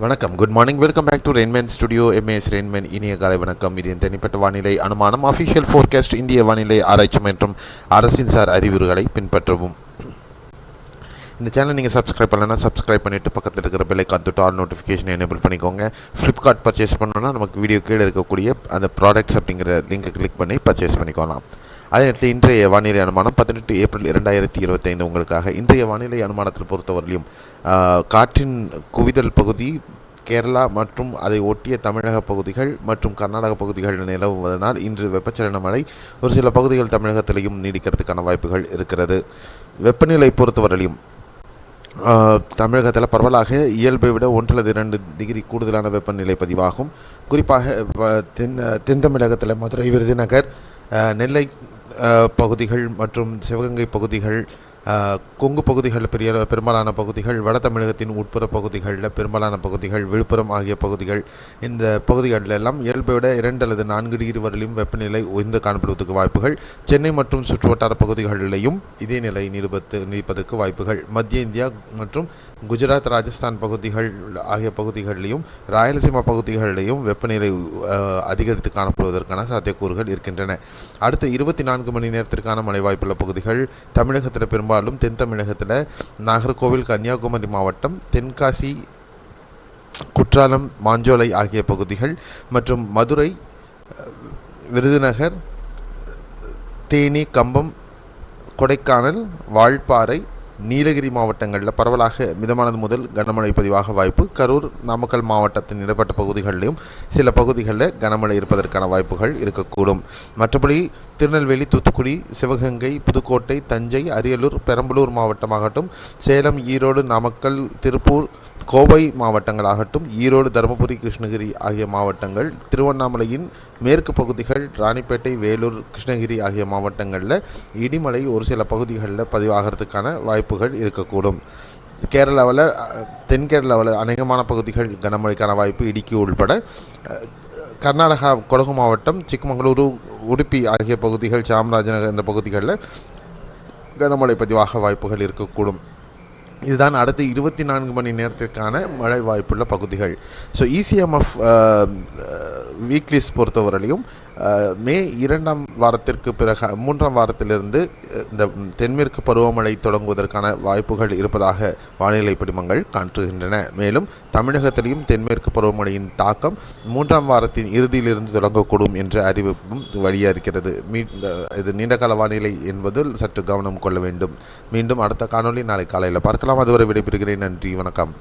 வணக்கம், good morning. Welcome back to Rainman studio MAS Rainman. இனிய காலை வணக்கம். இது தனிப்பட்ட வானிலை அனுமானம், அஃபிஷியல் ஃபோர்காஸ்ட், இந்திய வானிலை ஆராய்ச்சி மற்றும் அரசின் சார் அறிவுரைகளை பின்பற்றவும். இந்த சேனல் நீங்கள் சப்ஸ்கிரைப் பண்ணலன்னா சப்ஸ்கிரைப் பண்ணிவிட்டு பக்கத்தில் இருக்கிற பெல்லைக்கான் தொட்டு ஆல் நோட்டிஃபிகேஷன் எனேபிள் பண்ணிக்கோங்க. ஃப்ளிப்கார்ட் பர்ச்சேஸ் பண்ணோன்னா நமக்கு வீடியோ கீழே இருக்கக்கூடிய அந்த ப்ராடக்ட்ஸ் அப்படிங்கிற லிங்கை கிளிக் பண்ணி பர்ச்சேஸ் பண்ணிக்கலாம். அதே நேரத்தில் இன்றைய வானிலை அனுமானம் 18 ஏப்ரல் 2025 உங்களுக்காக. இன்றைய வானிலை அனுமானத்தில் பொறுத்தவரையிலும் காற்றின் குவிதல் பகுதி கேரளா மற்றும் அதை ஒட்டிய தமிழக பகுதிகள் மற்றும் கர்நாடக பகுதிகள் நிலவுவதனால் இன்று வெப்பச்சலன மழை ஒரு சில பகுதிகள் தமிழகத்திலையும் நீடிக்கிறதுக்கான வாய்ப்புகள் இருக்கிறது. வெப்பநிலை பொறுத்தவரையிலும் தமிழகத்தில் பரவலாக இயல்பை விட 1 அல்லது 2 டிகிரி கூடுதலான வெப்பநிலை பதிவாகும். குறிப்பாக தென் தமிழகத்தில் மதுரை, விருதுநகர், நெல்லை பகுதிகள் மற்றும் சிவகங்கை பகுதிகள், கொங்கு பகுதிகளில் பெரும்பாலான பகுதிகள், வட தமிழகத்தின் உட்புற பகுதிகளில் பெரும்பாலான பகுதிகள், விழுப்புரம் ஆகிய பகுதிகள், இந்த பகுதிகளில் எல்லாம் இயல்பை விட 2 அல்லது 4 டிகிரி வரையிலும் வெப்பநிலை உயர்ந்து காணப்படுவதற்கு வாய்ப்புகள். சென்னை மற்றும் சுற்றுவட்டார பகுதிகளிலேயும் இதே நிலை நீடிப்பதற்கு வாய்ப்புகள். மத்திய இந்தியா மற்றும் குஜராத், ராஜஸ்தான் பகுதிகள் ஆகிய பகுதிகளிலையும் ராயலசீமா பகுதிகளிலேயும் வெப்பநிலை அதிகரித்து காணப்படுவதற்கான சாத்தியக்கூறுகள் இருக்கின்றன. அடுத்த 24 மணி நேரத்திற்கான மழை வாய்ப்புள்ள பகுதிகள் தமிழகத்தில் பெரும்பாலும் தென் தமிழகத்தில் நாகர்கோவில், கன்னியாகுமரி மாவட்டம், தென்காசி, குற்றாலம், மாஞ்சோலை ஆகிய பகுதிகள் மற்றும் மதுரை, விருதுநகர், தேனி, கம்பம், கொடைக்கானல், வால்பாறை, நீலகிரி மாவட்டங்களில் பரவலாக மிதமானது முதல் கனமழை பதிவாக வாய்ப்பு. கரூர், நாமக்கல் மாவட்டத்தின் இடப்பட்ட பகுதிகளிலும் சில பகுதிகளில் கனமழை இருப்பதற்கான வாய்ப்புகள் இருக்கக்கூடும். மற்றபடி திருநெல்வேலி, தூத்துக்குடி, சிவகங்கை, புதுக்கோட்டை, தஞ்சை, அரியலூர், பெரம்பலூர் மாவட்டமாகட்டும், சேலம், ஈரோடு, நாமக்கல், திருப்பூர், கோவை மாவட்டங்களாகட்டும், ஈரோடு, தருமபுரி, கிருஷ்ணகிரி ஆகிய மாவட்டங்கள், திருவண்ணாமலையின் மேற்கு பகுதிகள், ராணிப்பேட்டை, வேலூர், கிருஷ்ணகிரி ஆகிய மாவட்டங்களில் இடிமலை ஒரு சில பகுதிகளில் பதிவாகிறதுக்கான வாய்ப்புகள் இருக்கக்கூடும். கேரளாவில், தென் கேரளாவில் அநேகமான பகுதிகள் கனமழைக்கான வாய்ப்பு, இடுக்கி உள்பட. கர்நாடகா கொடகு மாவட்டம், சிக்கமங்களூரு, உடுப்பி ஆகிய பகுதிகள், சாமராஜநகர் இந்த பகுதிகளில் கனமழை பதிவாக வாய்ப்புகள் இருக்கக்கூடும். இதுதான் அடுத்த 24 மணி நேரத்திற்கான மழை வாய்ப்புள்ள பகுதிகள். ஸோ இசிஎம்எஃப் வீக்லிஸ் பொறுத்தவரையிலும் மே 2ஆம் வாரத்திற்கு பிறகு 3ஆம் வாரத்திலிருந்து இந்த தென்மேற்கு பருவமழை தொடங்குவதற்கான வாய்ப்புகள் இருப்பதாக வானிலை படிமங்கள் காட்டுகின்றன. மேலும் தமிழகத்திலையும் தென்மேற்கு பருவமழையின் தாக்கம் 3ஆம் வாரத்தின் இறுதியிலிருந்து தொடங்கக்கூடும் என்ற அறிவிப்பும் வெளியாகிறது. இது நீண்டகால வானிலை என்பதில் சற்று கவனம் கொள்ள வேண்டும். மீண்டும் அடுத்த காணொலி நாளை காலையில் பார்க்கலாம். அதுவரை விடைபெறுகிறேன். நன்றி, வணக்கம்.